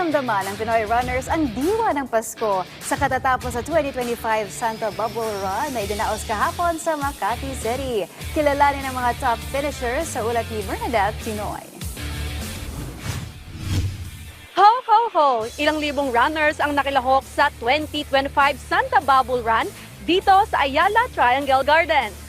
Naramdaman ng Pinoy runners ang diwa ng Pasko sa katatapos sa 2025 Santa Bubble Run na idinaos kahapon sa Makati City. Kilalanin ang mga top finishers sa ulat ni Bernadette Tinoy. Ho, ho, ho! Ilang libong runners ang nakilahok sa 2025 Santa Bubble Run dito sa Ayala Triangle Gardens.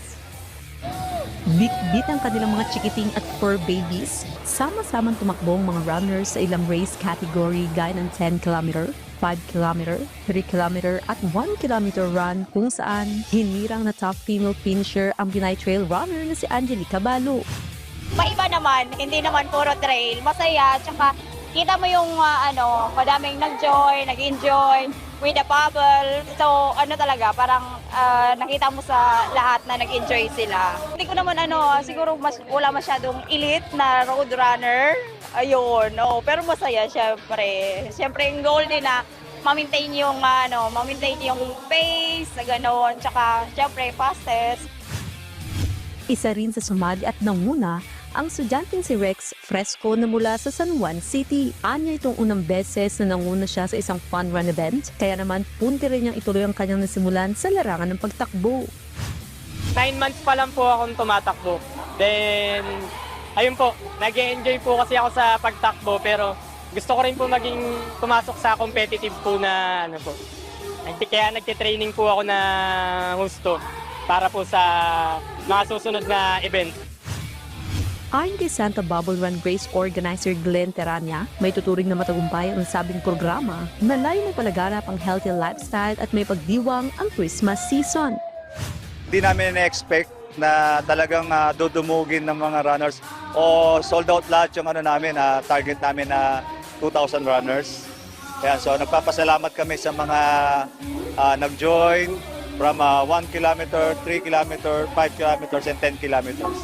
Bit-bit ang kanilang mga chikiting at fur babies. Sama-samang tumakbo ang mga runners sa ilang race category gaya ng 10 km, 5 km, 3 km at 1 km run kung saan hinirang na top female finisher ang Pinay Trail runner na si Angelica Balo. Maiba naman, hindi naman puro trail. Masaya, tsaka kita mo yung madaming nag-join, nag-enjoy with the bubble. So talaga, parang nakita mo sa lahat na nag-enjoy sila. Hindi ko naman siguro wala masyadong elite na road runner. Ayun, pero masaya syempre. Syempre yung goal din na ma-maintain yung pace, gano'n. Tsaka syempre fastest. Isa rin sa sumali at nanguna ang estudyanteng si Rex Fresco na mula sa San Juan City. Anya itong unang beses na nanguna siya sa isang fun run event, kaya naman punti rin niyang ituloy ang kanyang nasimulan sa larangan ng pagtakbo. 9 months pa lang po akong tumatakbo. Then, ayun po, nag-enjoy po kasi ako sa pagtakbo pero gusto ko rin po maging pumasok sa competitive po na po. Kaya nagtitraining po ako na gusto para po sa mga susunod na event. Ayon kay Santa Bubble Run race organizer Glenn Terania, may tuturing na matagumpay ang sabing programa na layo may palaganap ang healthy lifestyle at may pagdiwang ang Christmas season. Hindi namin na-expect na talagang dudumugin ng mga runners o sold out lahat yung target namin na 2,000 runners. Kaya, so nagpapasalamat kami sa mga nag-join from 1 kilometer, 3 kilometer, 5 kilometers, and 10 kilometers.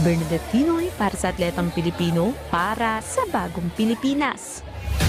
Bernadette Tinoy para sa Atletang Pilipino para sa Bagong Pilipinas.